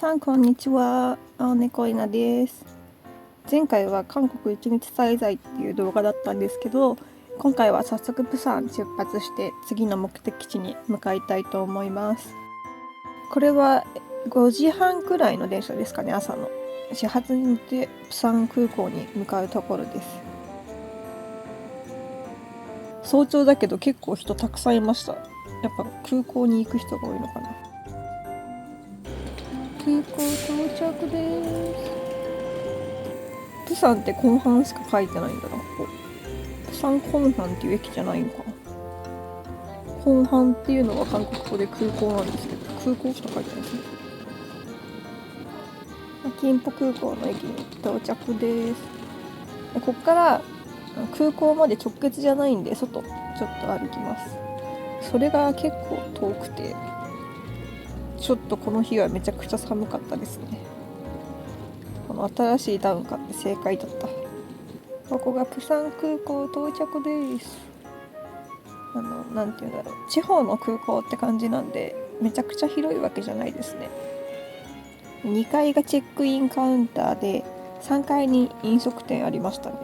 さんこんにちは、青猫稲です。前回は韓国1日滞在っていう動画だったんですけど、今回は早速プサン出発して次の目的地に向かいたいと思います。これは5時半くらいの電車ですかね、朝の。始発に乗ってプサン空港に向かうところです。早朝だけど結構人たくさんいました。やっぱ空港に行く人が多いのかな。空港到着です。プサンってコンハンしか書いてないんだな、ここ。プサンコンハンっていう駅じゃないのかな。コンハンっていうのは韓国語で空港なんですけど、空港しか書いてないですね。キンポ空港の駅に到着です。ここから空港まで直結じゃないんで、外ちょっと歩きます。それが結構遠くて、ちょっとこの日はめちゃくちゃ寒かったですね。この新しいダウン買って正解だった。ここがプサン空港到着です。なんていうんだろう、地方の空港って感じなんで、めちゃくちゃ広いわけじゃないですね。2階がチェックインカウンターで、3階に飲食店ありましたね。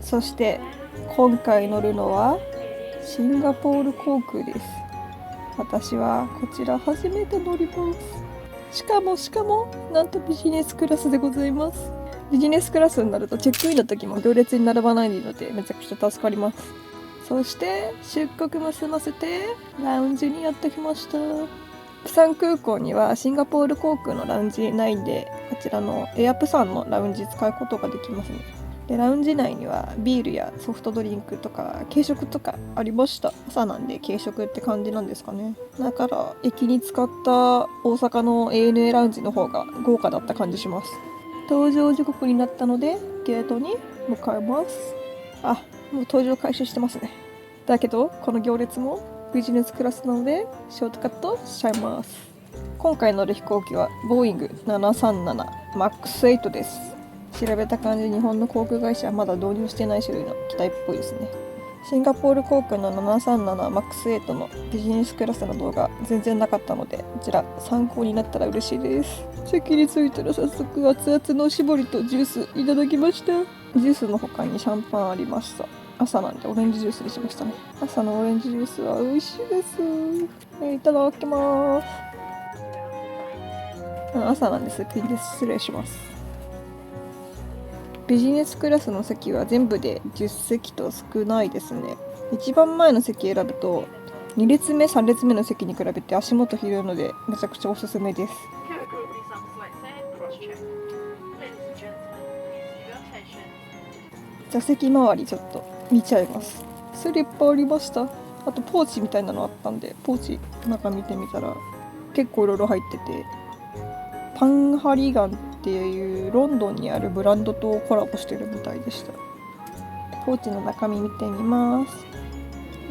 そして今回乗るのはシンガポール航空です。私はこちら初めて乗ります。しかもなんとビジネスクラスでございます。ビジネスクラスになるとチェックインの時も行列に並ばないのでめちゃくちゃ助かります。そして出国も済ませてラウンジにやってきました。プサン空港にはシンガポール航空のラウンジないんで、こちらのエアプサンのラウンジ使うことができますね。でラウンジ内にはビールやソフトドリンクとか軽食とかありました。朝なんで軽食って感じなんですかね。だから駅に使った大阪の ANA ラウンジの方が豪華だった感じします。搭乗時刻になったのでゲートに向かいます。もう搭乗開始してますね。だけどこの行列もビジネスクラスなのでショートカットしちゃいます。今回乗る飛行機はボーイング 737MAX8 です。調べた感じ、日本の航空会社はまだ導入してない種類の機体っぽいですね。シンガポール航空の 737MAX8 のビジネスクラスの動画全然なかったので、こちら参考になったら嬉しいです。席に着いたら早速熱々の搾りとジュースいただきました。ジュースの他にシャンパンありました。朝なんでオレンジジュースにしましたね。朝のオレンジジュースは美味しいです。いただきます。朝なんですっぴんです。失礼します。ビジネスクラスの席は全部で10席と少ないですね。一番前の席選ぶと2列目3列目の席に比べて足元広いのでめちゃくちゃおすすめです。座席周りちょっと見ちゃいます。スリッパありました。あとポーチみたいなのあったんで、ポーチ中見てみたら結構いろいろ入ってて、パンハリガンっていうロンドンにあるブランドとコラボしてるみたいでした。ポーチの中身見てみます。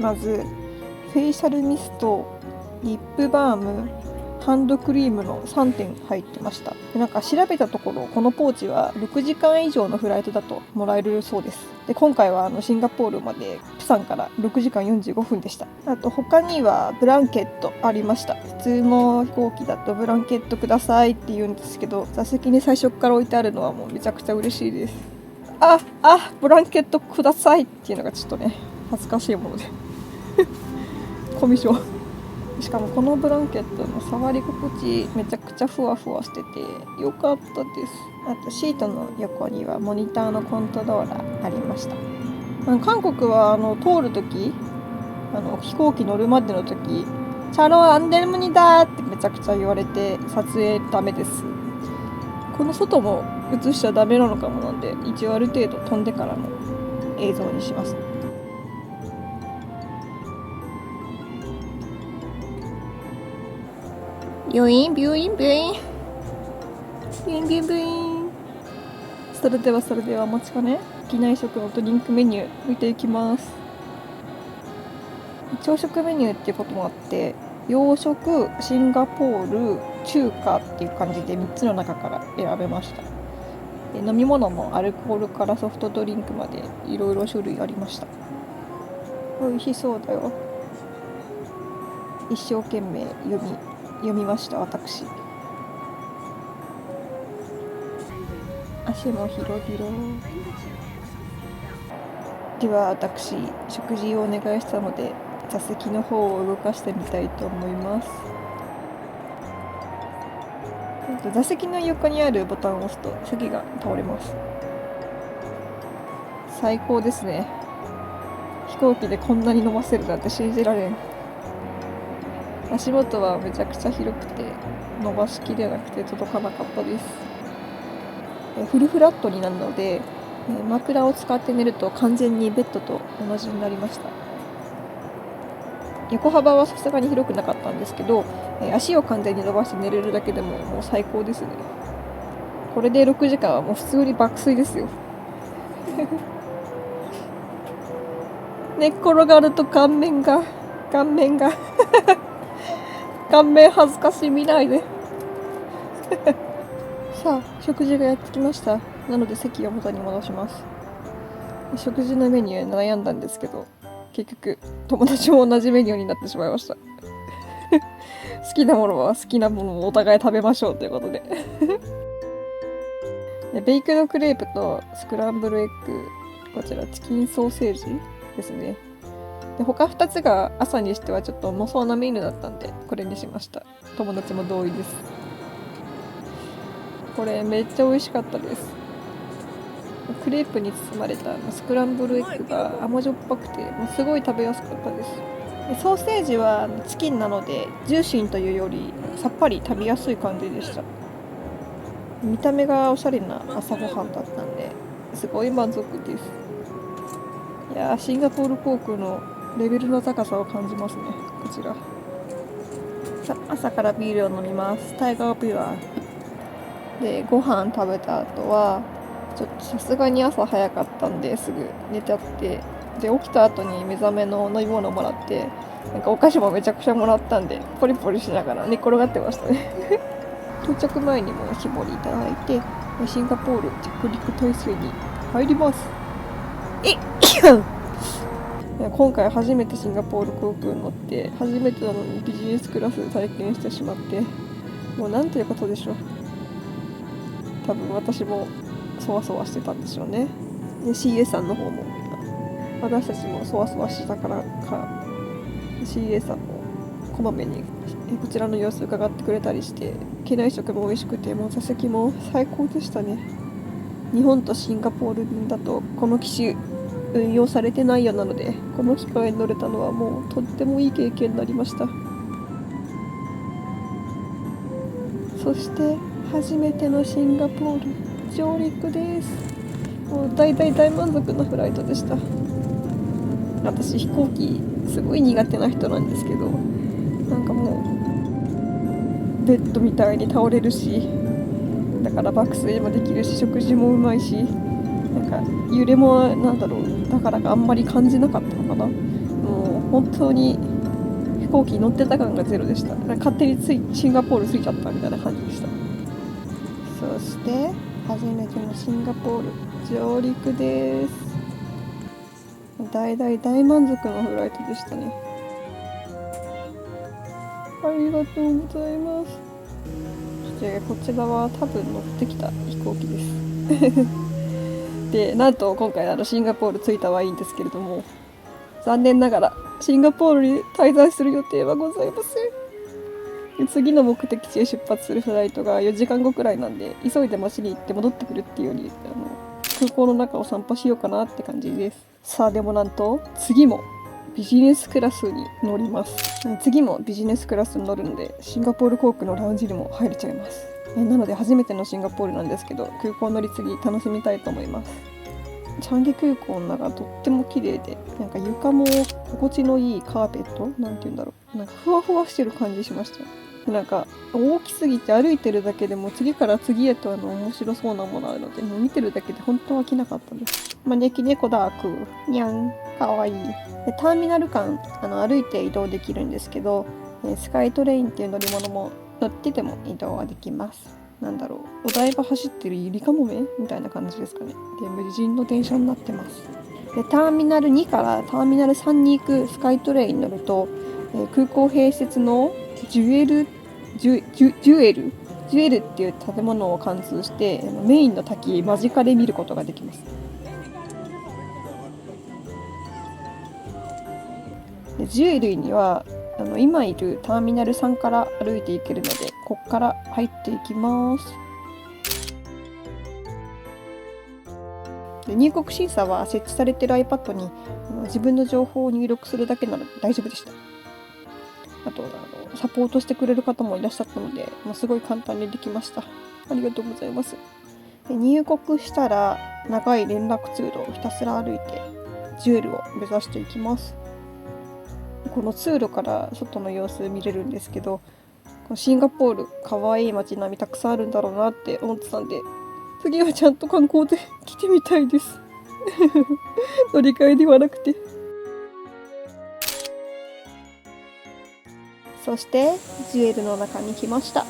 まずフェイシャルミスト、リップバーム、ハンドクリームの3点入ってました。でなんか調べたところ、このポーチは6時間以上のフライトだともらえるそうです。で今回はシンガポールまでプサンから6時間45分でした。あと他にはブランケットありました。普通の飛行機だとブランケットくださいって言うんですけど、座席に最初から置いてあるのはもうめちゃくちゃ嬉しいです。ブランケットくださいっていうのがちょっとね恥ずかしいものでコミュ障。しかもこのブランケットの触り心地めちゃくちゃふわふわしてて良かったです。あとシートの横にはモニターのコントローラーありました。韓国は通るとき、飛行機乗るまでのとき、チャロアンデルムニダーってめちゃくちゃ言われて撮影ダメです。この外も映しちゃダメなのかもなんで、一応ある程度飛んでからの映像にします。ビュインビュインビュインビュインビュインビュイン。それではお待ちかね。機内食のドリンクメニュー見ていきます。朝食メニューっていうこともあって、洋食、シンガポール、中華っていう感じで3つの中から選べました。で飲み物もアルコールからソフトドリンクまでいろいろ種類ありました。美味しそうだよ。一生懸命読みました私。足も広々。では私、食事をお願いしたので座席の方を動かしてみたいと思います。座席の横にあるボタンを押すと席が倒れます。最高ですね。飛行機でこんなに伸ばせるなんて信じられん。足元はめちゃくちゃ広くて伸ばしきれなくて届かなかったです。フルフラットになるので枕を使って寝ると完全にベッドと同じになりました。横幅はさすがに広くなかったんですけど、足を完全に伸ばして寝れるだけでももう最高ですね。これで6時間はもう普通に爆睡ですよ。寝っ転がると顔面が顔面恥ずかしい、見ないで。さあ食事がやってきました。なので席を元に戻します。食事のメニュー悩んだんですけど結局友達も同じメニューになってしまいました。好きなものは好きなものをお互い食べましょうということで。ベイクドクレープとスクランブルエッグ、こちらチキンソーセージですね。で他2つが朝にしてはちょっと重そうなメニューだったんでこれにしました。友達も同意です。これめっちゃ美味しかったです。クレープに包まれたスクランブルエッグが甘じょっぱくてもうすごい食べやすかったです。でソーセージはチキンなのでジューシーというよりさっぱり食べやすい感じでした。見た目がおしゃれな朝ごはんだったんですごい満足です。いやー、シンガポール航空のレベルの高さを感じますね。こちらさ朝からビールを飲みます。タイガービアでご飯食べた後はちょっとさすがに朝早かったんですぐ寝ちゃって、で起きた後に目覚めの飲み物もらって、なんかお菓子もめちゃくちゃもらったんでポリポリしながら寝転がってましたね。到着前にもおしぼりいただいてシンガポール着陸態勢に入ります。今回初めてシンガポール航空に乗って初めてなのにビジネスクラスで体験してしまって、もうなんということでしょう。多分私もそわそわしてたんでしょうね。で CA さんの方も私たちもそわそわしてたからか CA さんもこまめにこちらの様子を伺ってくれたりして機内食も美味しくてもう座席も最高でしたね。日本とシンガポール便だとこの機種運用されてないようなのでこの機会に乗れたのはもうとってもいい経験になりました。そして初めてのシンガポール上陸です。もう大満足のフライトでした。私飛行機すごい苦手な人なんですけど、なんかもうベッドみたいに倒れるし、だから爆睡もできるし食事もうまいし、なんか揺れもだからかあんまり感じなかったのかな。もう本当に飛行機乗ってた感がゼロでした。勝手にシンガポール着いちゃったみたいな感じでした。そして初めてのシンガポール上陸です。大満足のフライトでしたね。ありがとうございます。そしてこちらは多分乗ってきた飛行機ですでなんと今回シンガポール着いたはいいんですけれども、残念ながらシンガポールに滞在する予定はございません。次の目的地へ出発するフライトが4時間後くらいなんで急いで街に行って戻ってくるっていうより空港の中を散歩しようかなって感じです。さあでもなんと次もビジネスクラスに乗ります。次もビジネスクラスに乗るのでシンガポール航空のラウンジにも入れちゃいます。なので初めてのシンガポールなんですけど空港乗り継ぎ楽しみたいと思います。チャンギ空港の中とっても綺麗で、なんか床も心地のいいカーペットなんて言うんだろう、なんかふわふわしてる感じしました。なんか大きすぎて歩いてるだけでも次から次へと面白そうなものあるのでもう見てるだけで本当は飽きなかったです。招き猫だーくにゃんかわいい。でターミナル間歩いて移動できるんですけど、スカイトレインっていう乗り物も乗ってても移動はできます。お台場走ってるゆりかもめみたいな感じですかね。で無人の電車になってます。でターミナル2からターミナル3に行くスカイトレインに乗ると、空港併設のジュエルっていう建物を貫通してメインの滝間近で見ることができます。でジュエルには今いるターミナル3から歩いていけるので、ここから入っていきます。で入国審査は設置されている iPad に自分の情報を入力するだけなので大丈夫でした。あとサポートしてくれる方もいらっしゃったので、すごい簡単にできました。ありがとうございます。で入国したら長い連絡通路をひたすら歩いてジュエルを目指していきます。この通路から外の様子見れるんですけど、シンガポールかわいい街並みたくさんあるんだろうなって思ってたんで、次はちゃんと観光で来てみたいです乗り換えではなくて。そしてジュエルの中に来ました。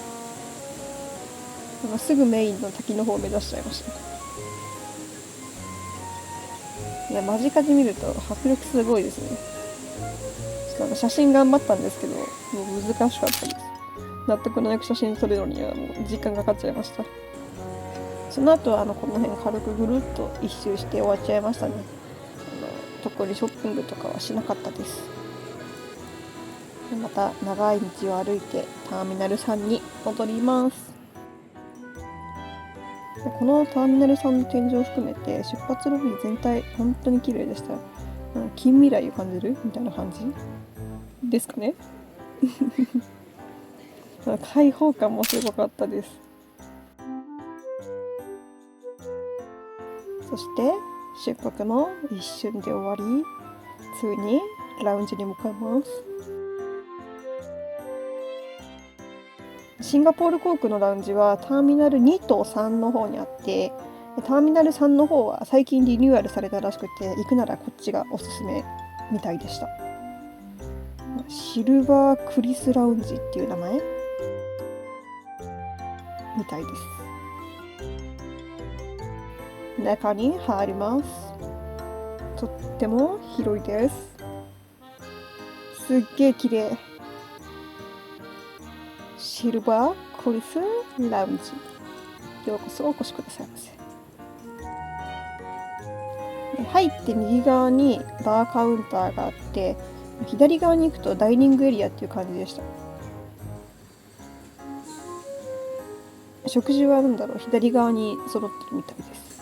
すぐメインの滝の方を目指しちゃいました。いや間近で見ると迫力すごいですね。ちょっと写真頑張ったんですけど、もう難しかったです。納得のいく写真撮るのにはもう時間かかっちゃいました。その後はこの辺軽くぐるっと一周して終わっちゃいましたね。特にショッピングとかはしなかったです。また長い道を歩いてターミナル3に戻ります。でこのターミナル3の天井を含めて出発ロビー全体本当に綺麗でした。近未来を感じるみたいな感じですかね開放感もすごかったです。そして出国も一瞬で終わり、次にラウンジに向かいます。シンガポール航空のラウンジはターミナル2と3の方にあって、ターミナル3の方は最近リニューアルされたらしくて、行くならこっちがおすすめみたいでした。シルバークリスラウンジっていう名前みたいです。中に入ります。とっても広いです。すっげー綺麗。シルバークリスラウンジ、ようこそお越しくださいませ。入って右側にバーカウンターがあって、左側に行くとダイニングエリアっていう感じでした。食事は左側に揃ってるみたいです。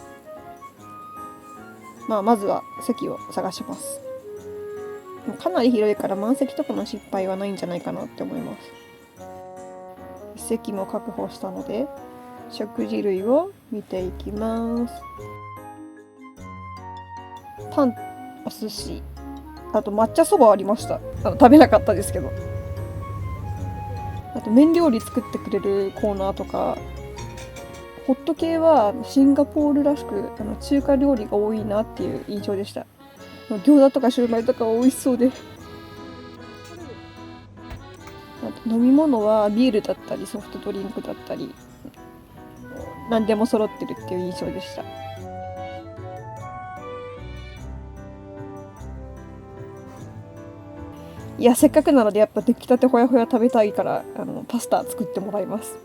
まずは席を探します。かなり広いから満席とかの失敗はないんじゃないかなって思います。席も確保したので食事類を見ていきます。パン、お寿司、あと抹茶そばありました。食べなかったですけど。あと麺料理作ってくれるコーナーとか、ホット系はシンガポールらしく中華料理が多いなっていう印象でした。餃子とかシューマイとか美味しそうで。あと飲み物はビールだったりソフトドリンクだったり何でも揃ってるっていう印象でした。いやせっかくなのでやっぱ出来たてほやほや食べたいからパスタ作ってもらいます。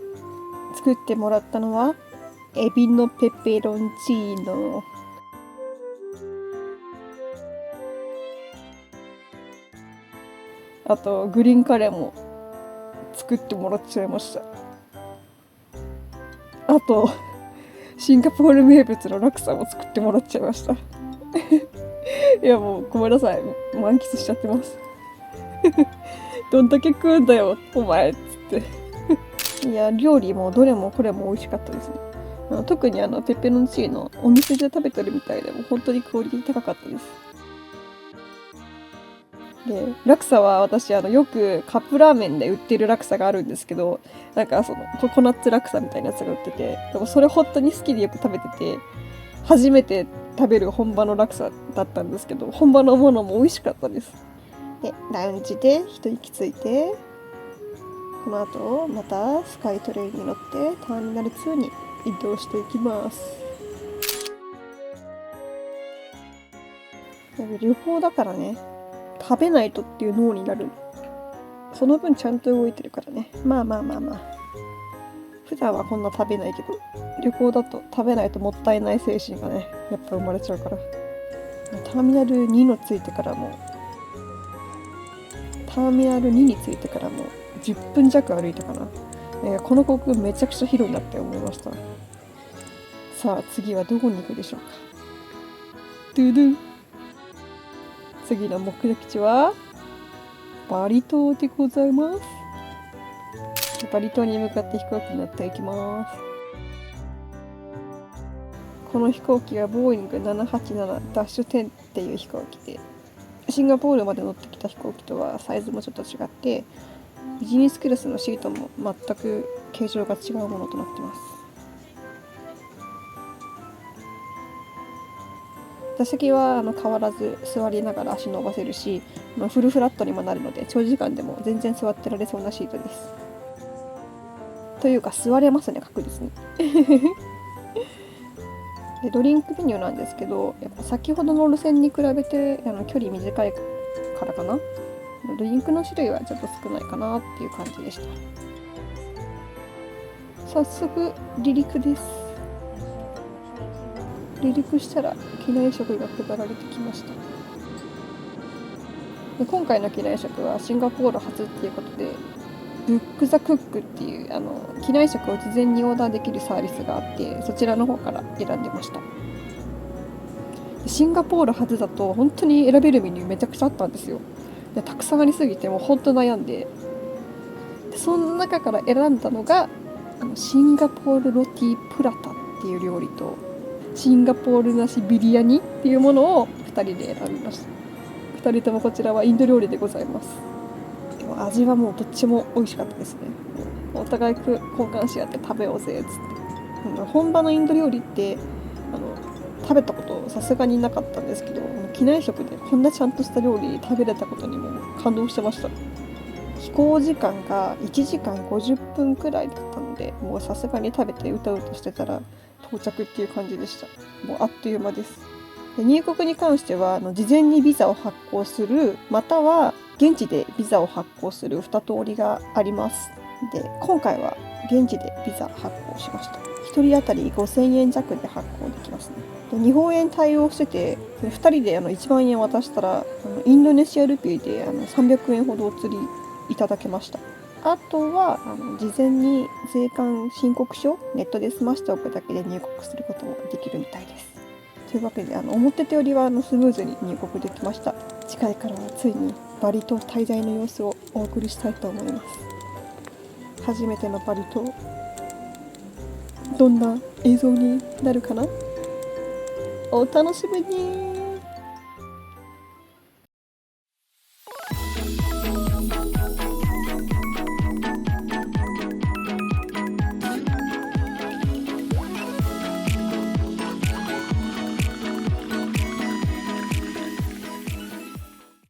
作ってもらったのはエビのペペロンチーノ、あとグリーンカレーも作ってもらっちゃいました。あとシンガポール名物のラクサも作ってもらっちゃいましたいやもうごめんなさい、満喫しちゃってますどんだけ食うんだよお前っつっていや料理もどれもこれも美味しかったですね。特にペペロンチーノお店で食べてるみたいでも本当にクオリティ高かったです。でラクサは私よくカップラーメンで売ってるラクサがあるんですけど、なんかココナッツラクサみたいなやつが売ってて、でもそれ本当に好きでよく食べてて、初めて食べる本場のラクサだったんですけど、本場のものも美味しかったです。でラウンジで一息ついて、この後またスカイトレインに乗ってターミナル2に移動していきます。旅行だからね、食べないとっていう脳になる。その分ちゃんと動いてるからね。まあ。普段はこんな食べないけど、旅行だと食べないともったいない精神がね、やっぱ生まれちゃうから。ターミナル2についてからも10分弱歩いたかな。この航空めちゃくちゃ広いなって思いました。さあ次はどこに行くでしょうか。ドゥドゥ。次の目的地はバリ島でございます。バリ島に向かって飛行機に乗っていきます。この飛行機はボーイング787ダッシュ10っていう飛行機で、シンガポールまで乗ってきた飛行機とはサイズもちょっと違って、ビジネスクラスのシートも全く形状が違うものとなっています。座席は変わらず座りながら足伸ばせるし、フルフラットにもなるので長時間でも全然座ってられそうなシートです。というか座れますね、確実に。でドリンクメニューなんですけど、やっぱ先ほどの路線に比べて距離短いからかな、ドリンクの種類はちょっと少ないかなっていう感じでした。早速離陸です。離陸したら機内食が配られてきました。で今回の機内食はシンガポール初っていうことで、ブック・ザ・クックっていう機内食を事前にオーダーできるサービスがあって、そちらの方から選んでました。シンガポール初だと本当に選べるメニューめちゃくちゃあったんですよ。でたくさんありすぎてもう本当悩んで、その中から選んだのがシンガポールロティプラタっていう料理とシンガポールなしビリヤニっていうものを2人で選びました。2人ともこちらはインド料理でございます。でも味はもうどっちも美味しかったですね。お互い交換し合って食べようぜっつって。本場のインド料理って食べたことさすがになかったんですけど、機内食でこんなちゃんとした料理食べれたことにも感動してました。飛行時間が1時間50分くらいだったので、もうさすがに食べてうとうとしてたら到着っていう感じでした。もうあっという間です。で入国に関しては事前にビザを発行する、または現地でビザを発行する2通りがあります。で今回は現地でビザ発行しました。1人当たり5000円弱で発行できますね。で日本円対応してて、2人で1万円渡したらインドネシアルピーで300円ほどお釣りいただけました。あとは事前に税関申告書ネットで済ましておくだけで入国することもできるみたいです。というわけで思ってたよりはスムーズに入国できました。次回からはついにバリ島滞在の様子をお送りしたいと思います。初めてのバリ島、どんな映像になるかな。お楽しみに。